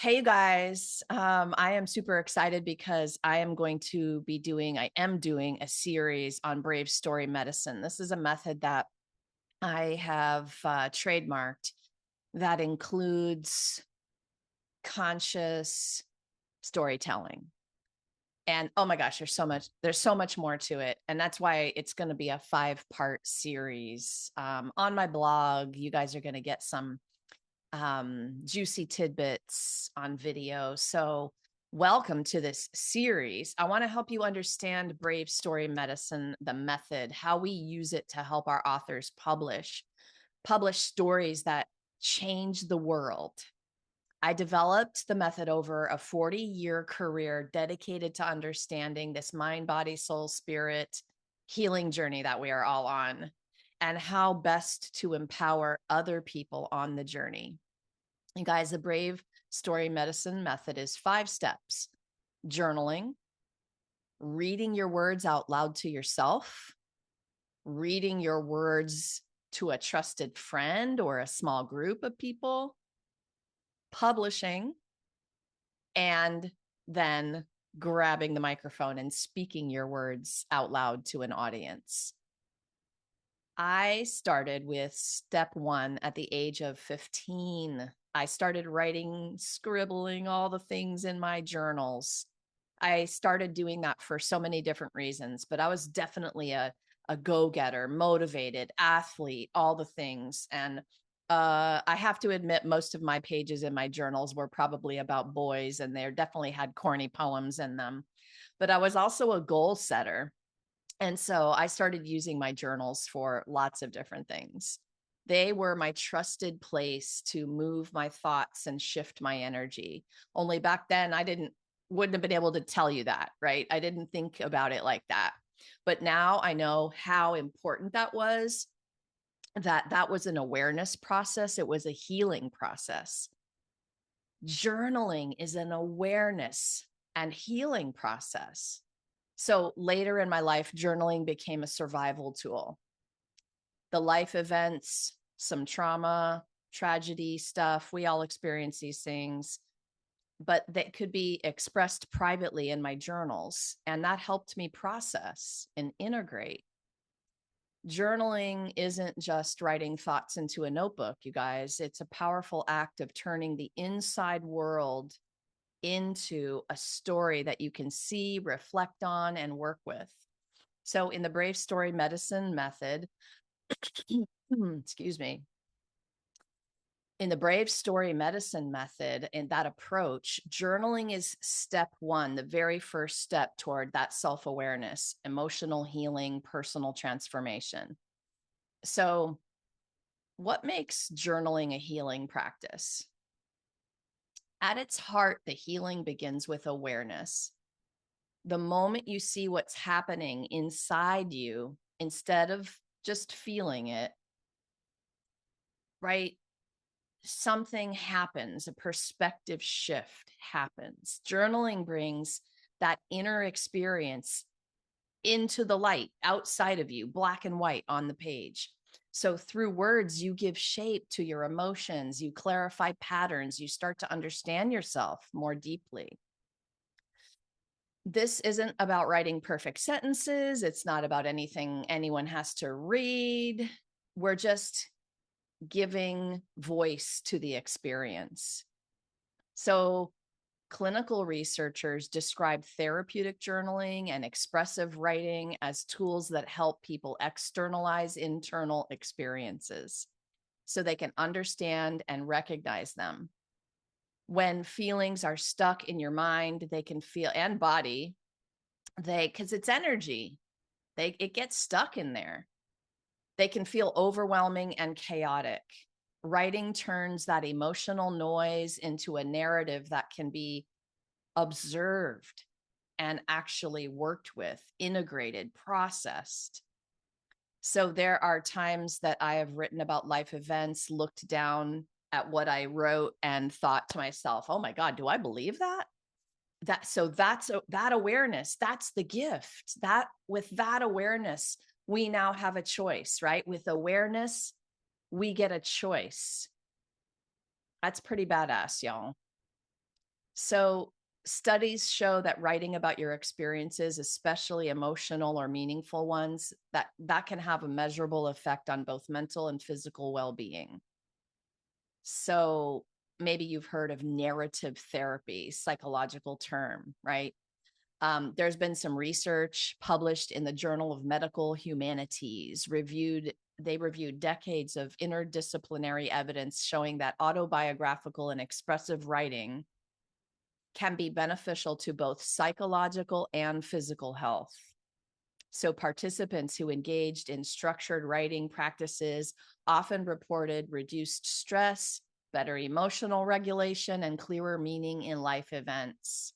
Hey, you guys. I am super excited because I am doing a series on Brave Story Medicine. This is a method that I have trademarked that includes conscious storytelling. And oh my gosh, there's so much more to it. And that's why it's going to be a 5-part series. On my blog, you guys are going to get some juicy tidbits on video. So, welcome to this series. I want to help you understand Brave Story Medicine, the method, how we use it to help our authors publish stories that change the world. I developed the method over a 40-year career dedicated to understanding this mind, body, soul, spirit healing journey that we are all on, and how best to empower other people on the journey. You guys, the Brave Story Medicine method is 5 steps: journaling, reading your words out loud to yourself, reading your words to a trusted friend or a small group of people, publishing, and then grabbing the microphone and speaking your words out loud to an audience. I started with step 1 at the age of 15. I started writing, scribbling all the things in my journals. I started doing that for so many different reasons, but I was definitely a go-getter, motivated, athlete, all the things. And I have to admit, most of my pages in my journals were probably about boys, and they definitely had corny poems in them. But I was also a goal setter. And so I started using my journals for lots of different things. They were my trusted place to move my thoughts and shift my energy. Only back then wouldn't have been able to tell you that, right? I didn't think about it like that. But now I know how important that was, that was an awareness process. It was a healing process. Journaling is an awareness and healing process. So later in my life, journaling became a survival tool. The life events, some trauma, tragedy stuff, we all experience these things, but that could be expressed privately in my journals. And that helped me process and integrate. Journaling isn't just writing thoughts into a notebook, you guys. It's a powerful act of turning the inside world into a story that you can see, reflect on, and work with. So, in the Brave Story Medicine method, excuse me, in the Brave Story Medicine method, in that approach, journaling is step 1, the very first step toward that self awareness, emotional healing, personal transformation. So, what makes journaling a healing practice? At its heart, the healing begins with awareness. The moment you see what's happening inside you, instead of just feeling it, right? Something happens, a perspective shift happens. Journaling brings that inner experience into the light outside of you, black and white on the page. So through words, you give shape to your emotions, you clarify patterns, you start to understand yourself more deeply. This isn't about writing perfect sentences. It's not about anything anyone has to read. We're just giving voice to the experience. So, clinical researchers describe therapeutic journaling and expressive writing as tools that help people externalize internal experiences so they can understand and recognize them. When feelings are stuck in your mind, they can feel, and body, because it's energy, it gets stuck in there. They can feel overwhelming and chaotic. Writing turns that emotional noise into a narrative that can be observed and actually worked with, integrated, processed. So there are times that I have written about life events, looked down at what I wrote and thought to myself, oh my God, do I believe that? That awareness, that's the gift. That with that awareness, we now have a choice, right? With awareness, we get a choice. That's pretty badass, y'all. So studies show that writing about your experiences, especially emotional or meaningful ones, that can have a measurable effect on both mental and physical well-being. So maybe you've heard of narrative therapy, psychological term, right? There's been some research published in the Journal of Medical Humanities. They reviewed decades of interdisciplinary evidence showing that autobiographical and expressive writing can be beneficial to both psychological and physical health. So participants who engaged in structured writing practices often reported reduced stress, better emotional regulation, and clearer meaning in life events.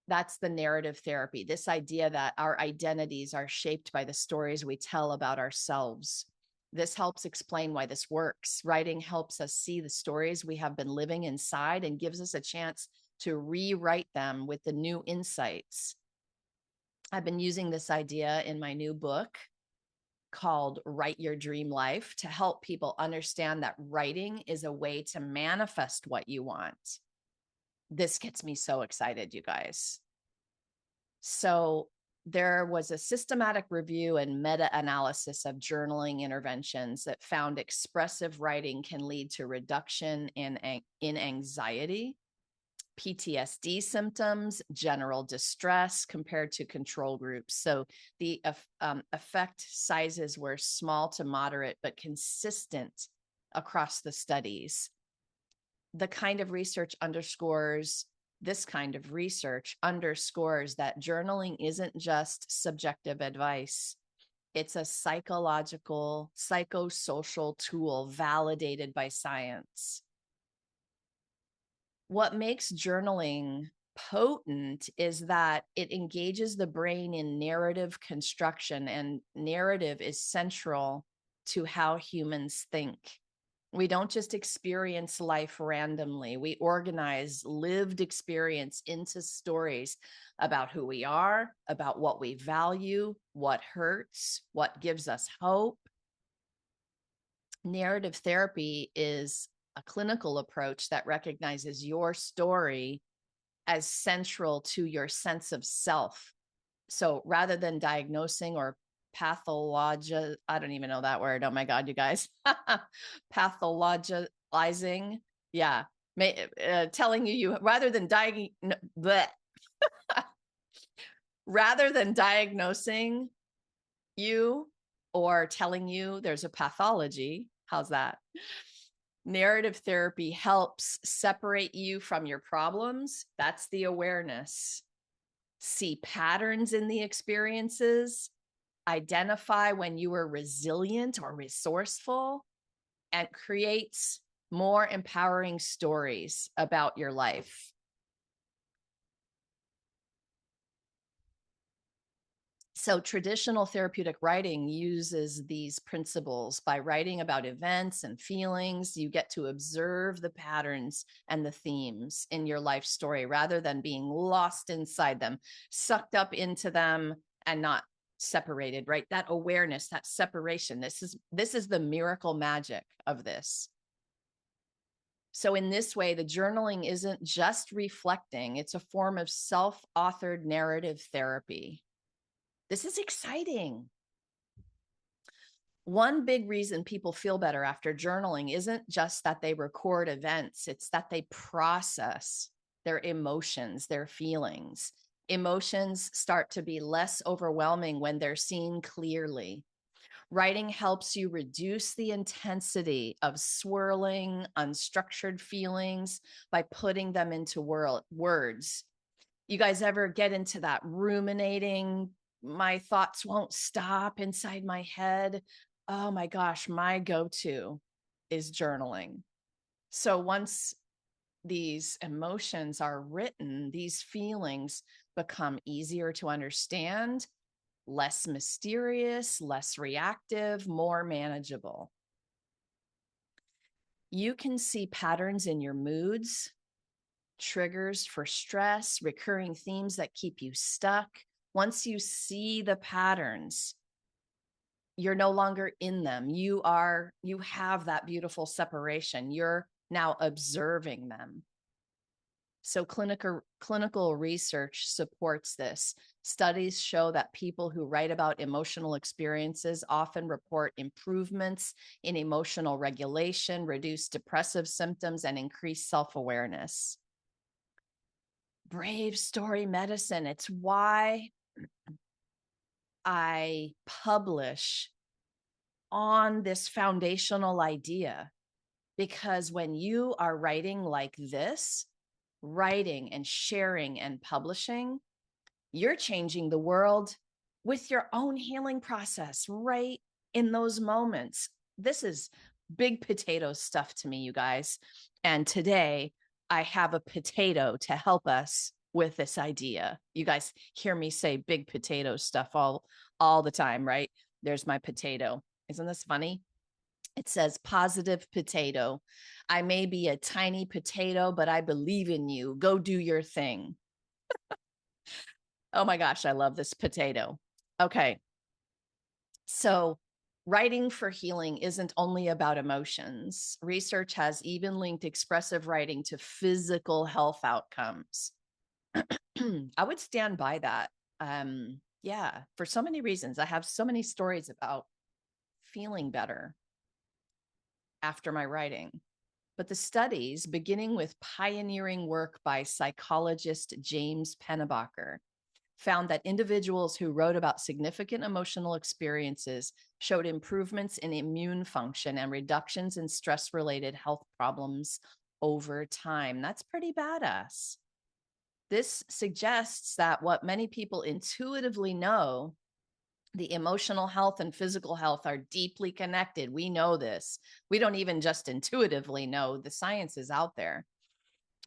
That's the narrative therapy, this idea that our identities are shaped by the stories we tell about ourselves. This helps explain why this works. Writing helps us see the stories we have been living inside and gives us a chance to rewrite them with the new insights. I've been using this idea in my new book called Write Your Dream Life to help people understand that writing is a way to manifest what you want. This gets me so excited, you guys. So there was a systematic review and meta-analysis of journaling interventions that found expressive writing can lead to reduction in anxiety, PTSD symptoms, general distress compared to control groups. So the effect sizes were small to moderate, but consistent across the studies. This kind of research underscores that journaling isn't just subjective advice. It's a psychological, psychosocial tool validated by science. What makes journaling potent is that it engages the brain in narrative construction, and narrative is central to how humans think. We don't just experience life randomly. We organize lived experience into stories about who we are, about what we value, what hurts, what gives us hope. Narrative therapy is a clinical approach that recognizes your story as central to your sense of self. So rather than diagnosing or I don't even know that word. Oh my God, you guys. Pathologizing. Yeah. Telling you rather than rather than diagnosing you or telling you there's a pathology. How's that? Narrative therapy helps separate you from your problems. That's the awareness. See patterns in the experiences, identify when you were resilient or resourceful, and creates more empowering stories about your life. So traditional therapeutic writing uses these principles. By writing about events and feelings, you get to observe the patterns and the themes in your life story rather than being lost inside them, sucked up into them and not separated, right? That awareness, that separation. This is the miracle magic of this. So in this way, the journaling isn't just reflecting, it's a form of self-authored narrative therapy. This is exciting. One big reason people feel better after journaling isn't just that they record events, it's that they process their emotions, their feelings. Emotions start to be less overwhelming when they're seen clearly. Writing helps you reduce the intensity of swirling, unstructured feelings by putting them into words. You guys ever get into that ruminating, my thoughts won't stop inside my head? Oh my gosh, my go-to is journaling. So once these emotions are written, these feelings become easier to understand, less mysterious, less reactive, more manageable. You can see patterns in your moods, triggers for stress, recurring themes that keep you stuck. Once you see the patterns, you're no longer in them. You have that beautiful separation. You're now observing them. So clinical research supports this. Studies show that people who write about emotional experiences often report improvements in emotional regulation, reduced depressive symptoms, and increased self-awareness. Brave story medicine. It's why I publish on this foundational idea, because when you are writing like this, writing and sharing and publishing, you're changing the world with your own healing process right in those moments. This is big potato stuff to me, you guys. And today I have a potato to help us with this idea. You guys hear me say big potato stuff all the time, right? There's my potato. Isn't this funny? It says positive potato. I may be a tiny potato, but I believe in you. Go do your thing. Oh my gosh, I love this potato. Okay. So, writing for healing isn't only about emotions. Research has even linked expressive writing to physical health outcomes. I would stand by that. Yeah, for so many reasons. I have so many stories about feeling better after my writing. But the studies, beginning with pioneering work by psychologist James Pennebaker, found that individuals who wrote about significant emotional experiences showed improvements in immune function and reductions in stress-related health problems over time. That's pretty badass. This suggests that what many people intuitively know, the emotional health and physical health are deeply connected. We know this. We don't even just intuitively know, the science is out there.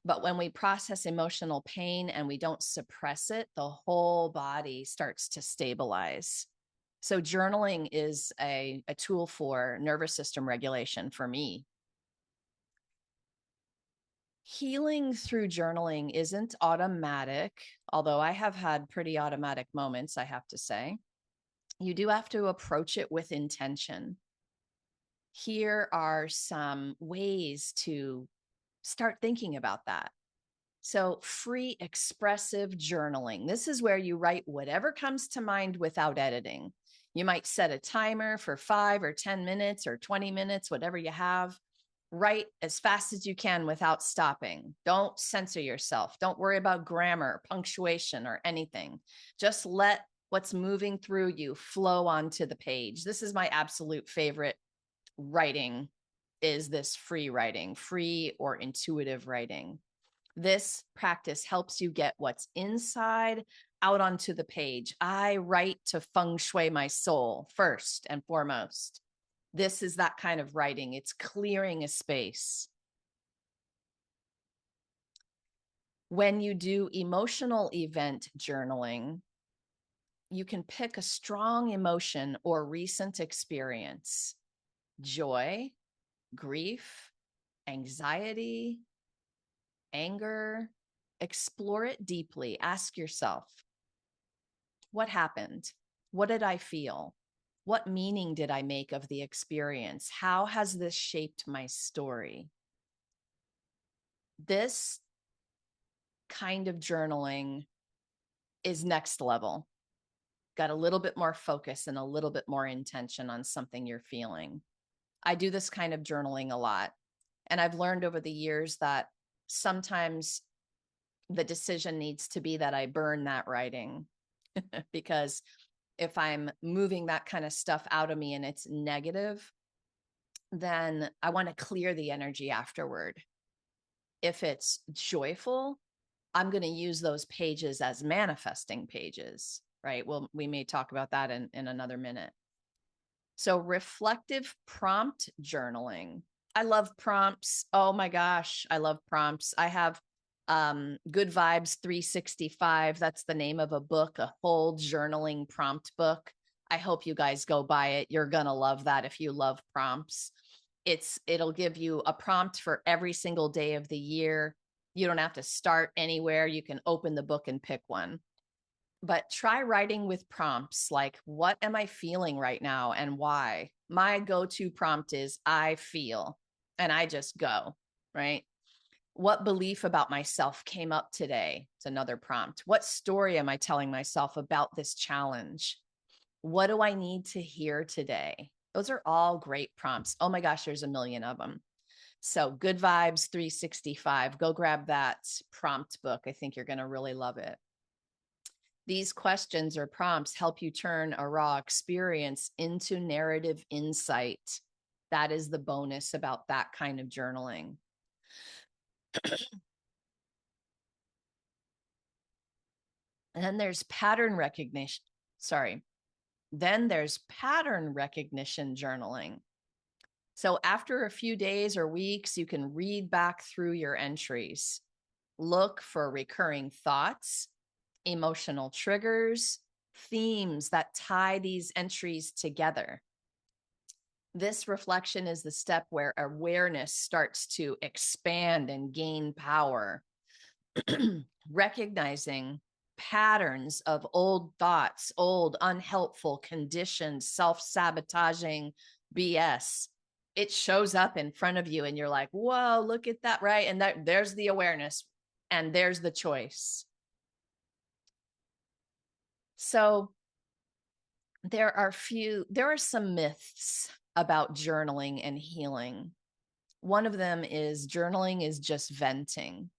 But when we process emotional pain and we don't suppress it, the whole body starts to stabilize. So journaling is a tool for nervous system regulation for me. Healing through journaling isn't automatic, although I have had pretty automatic moments, I have to say. You do have to approach it with intention. Here are some ways to start thinking about that. So, free expressive journaling. This is where you write whatever comes to mind without editing. You might set a timer for 5 or 10 minutes or 20 minutes, whatever you have. Write as fast as you can without stopping. Don't censor yourself. Don't worry about grammar, punctuation, or anything. Just let what's moving through you flow onto the page. This is my absolute favorite writing, is this free writing, free or intuitive writing. This practice helps you get what's inside out onto the page. I write to Feng Shui my soul first and foremost. This is that kind of writing. It's clearing a space. When you do emotional event journaling, you can pick a strong emotion or recent experience: joy, grief, anxiety, anger. Explore it deeply. Ask yourself, what happened? What did I feel? What meaning did I make of the experience? How has this shaped my story? This kind of journaling is next level. Got a little bit more focus and a little bit more intention on something you're feeling. I do this kind of journaling a lot. And I've learned over the years that sometimes the decision needs to be that I burn that writing because if I'm moving that kind of stuff out of me and it's negative, then I want to clear the energy afterward. If it's joyful, I'm going to use those pages as manifesting pages, right? Well, we may talk about that in another minute. So, reflective prompt journaling. I love prompts. Oh my gosh, I love prompts. I have Good Vibes 365. That's the name of a book, a whole journaling prompt book. I hope you guys go buy it. You're going to love that if you love prompts. It'll give you a prompt for every single day of the year. You don't have to start anywhere. You can open the book and pick one. But try writing with prompts like, what am I feeling right now and why? My go-to prompt is I feel, and I just go, right? What belief about myself came up today? It's another prompt. What story am I telling myself about this challenge? What do I need to hear today? Those are all great prompts. Oh my gosh, there's a million of them. So, Good Vibes 365. Go grab that prompt book. I think you're going to really love it. These questions or prompts help you turn a raw experience into narrative insight. That is the bonus about that kind of journaling. And then there's pattern recognition. Sorry. Then there's pattern recognition journaling. So after a few days or weeks, you can read back through your entries, look for recurring thoughts, emotional triggers, themes that tie these entries together. This reflection is the step where awareness starts to expand and gain power, recognizing patterns of old thoughts, old unhelpful, conditioned, self-sabotaging BS. It shows up in front of you and you're like, whoa, look at that, right? And there's the awareness and there's the choice. So there are some myths about journaling and healing. One of them is journaling is just venting.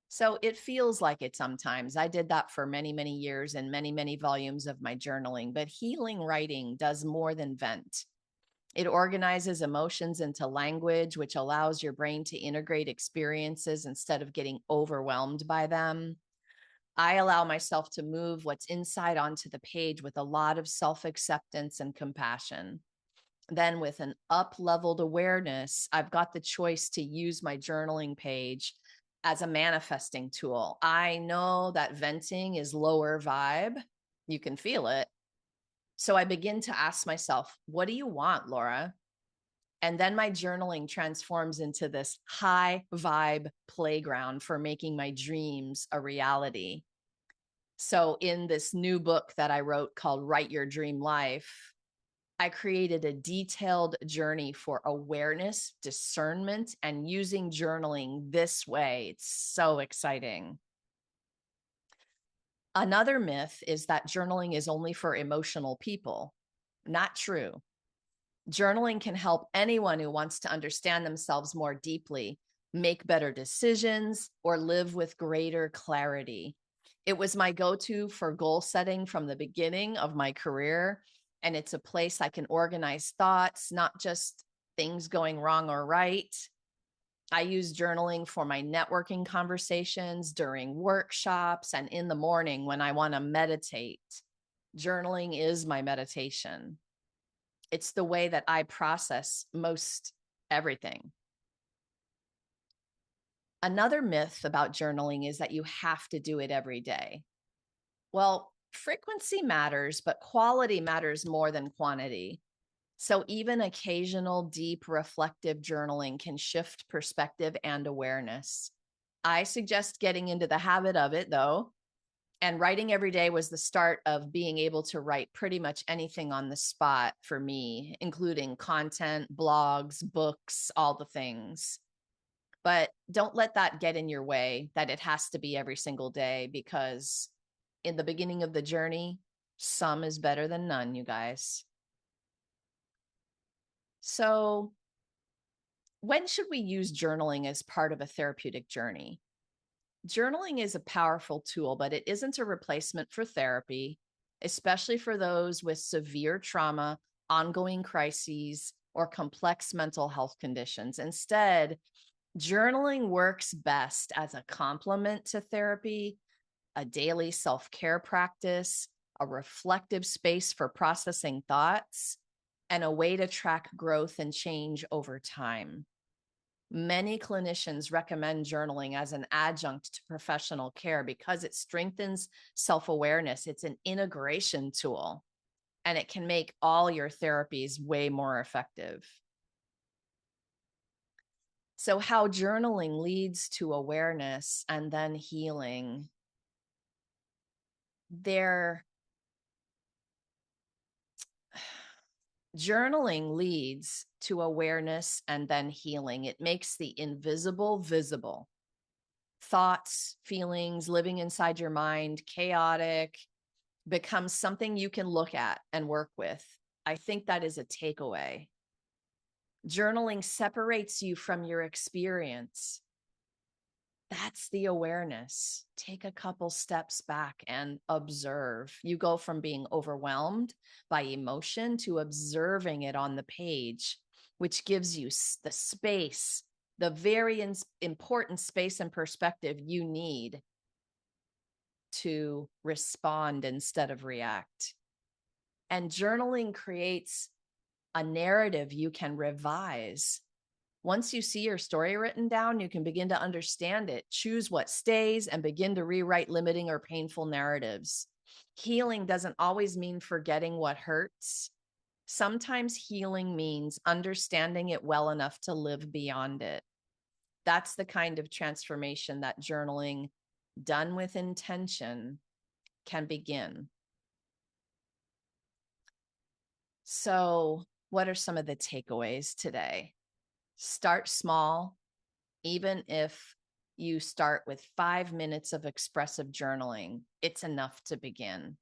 So it feels like it sometimes. I did that for many, many years and many, many volumes of my journaling, but healing writing does more than vent. It organizes emotions into language, which allows your brain to integrate experiences instead of getting overwhelmed by them. I allow myself to move what's inside onto the page with a lot of self-acceptance and compassion. Then with an up-leveled awareness, I've got the choice to use my journaling page as a manifesting tool. I know that venting is lower vibe. You can feel it. So I begin to ask myself, what do you want, Laura? And then my journaling transforms into this high vibe playground for making my dreams a reality. So in this new book that I wrote called Write Your Dream Life, I created a detailed journey for awareness, discernment, and using journaling this way. It's so exciting. Another myth is that journaling is only for emotional people. Not true. Journaling can help anyone who wants to understand themselves more deeply, make better decisions, or live with greater clarity. It was my go-to for goal setting from the beginning of my career. And it's a place I can organize thoughts, not just things going wrong or right. I use journaling for my networking conversations, during workshops, and in the morning when I want to meditate. Journaling is my meditation. It's the way that I process most everything. Another myth about journaling is that you have to do it every day. Well, frequency matters, but quality matters more than quantity. So even occasional deep reflective journaling can shift perspective and awareness. I suggest getting into the habit of it though. And writing every day was the start of being able to write pretty much anything on the spot for me, including content, blogs, books, all the things. But don't let that get in your way that it has to be every single day, because in the beginning of the journey, some is better than none, you guys. So when should we use journaling as part of a therapeutic journey? Journaling is a powerful tool, but it isn't a replacement for therapy, especially for those with severe trauma, ongoing crises, or complex mental health conditions. Instead, journaling works best as a complement to therapy, a daily self-care practice, a reflective space for processing thoughts, and a way to track growth and change over time. Many clinicians recommend journaling as an adjunct to professional care because it strengthens self-awareness. It's an integration tool, and it can make all your therapies way more effective. So how journaling leads to awareness and then healing. Journaling leads to awareness and then healing. It makes the invisible visible. thoughts, feelings living inside your mind, chaotic, becomes something you can look at and work with. I think that is a takeaway. Journaling separates you from your experience. That's the awareness. Take a couple steps back and observe. You go from being overwhelmed by emotion to observing it on the page, which gives you the space, the very important space and perspective you need to respond instead of react. And journaling creates a narrative you can revise. Once you see your story written down, you can begin to understand it, choose what stays, and begin to rewrite limiting or painful narratives. Healing doesn't always mean forgetting what hurts. Sometimes healing means understanding it well enough to live beyond it. That's the kind of transformation that journaling, done with intention, can begin. So, what are some of the takeaways today? Start small, even if you start with 5 minutes of expressive journaling, it's enough to begin.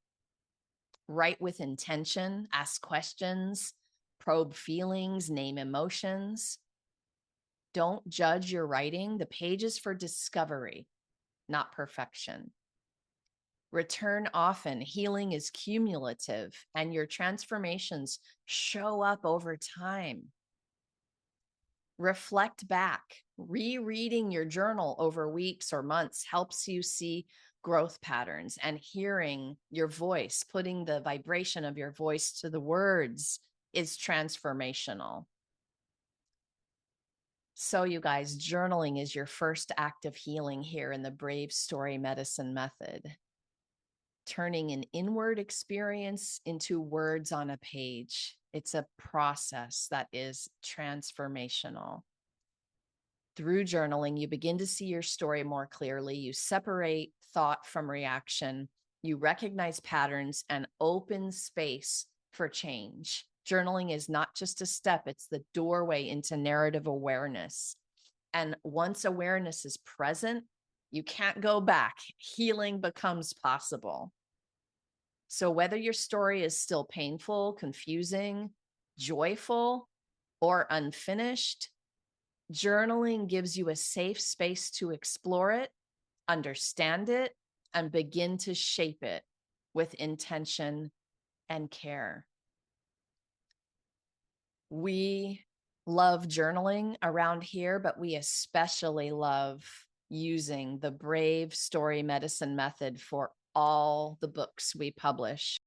Write with intention, ask questions, probe feelings, name emotions. Don't judge your writing. The page is for discovery, not perfection. Return often. Healing is cumulative, and your transformations show up over time. Reflect back. Rereading your journal over weeks or months helps you see growth patterns, and hearing your voice, putting the vibration of your voice to the words, is transformational. So, you guys, journaling is your first act of healing here in the Brave Story Medicine method. Turning an inward experience into words on a page. It's a process that is transformational. Through journaling, you begin to see your story more clearly. You separate thought from reaction. You recognize patterns and open space for change. Journaling is not just a step, it's the doorway into narrative awareness. And once awareness is present, you can't go back. Healing becomes possible. So whether your story is still painful, confusing, joyful, or unfinished, journaling gives you a safe space to explore it, understand it, and begin to shape it with intention and care. We love journaling around here, but we especially love using the Brave Story Medicine method for all the books we publish.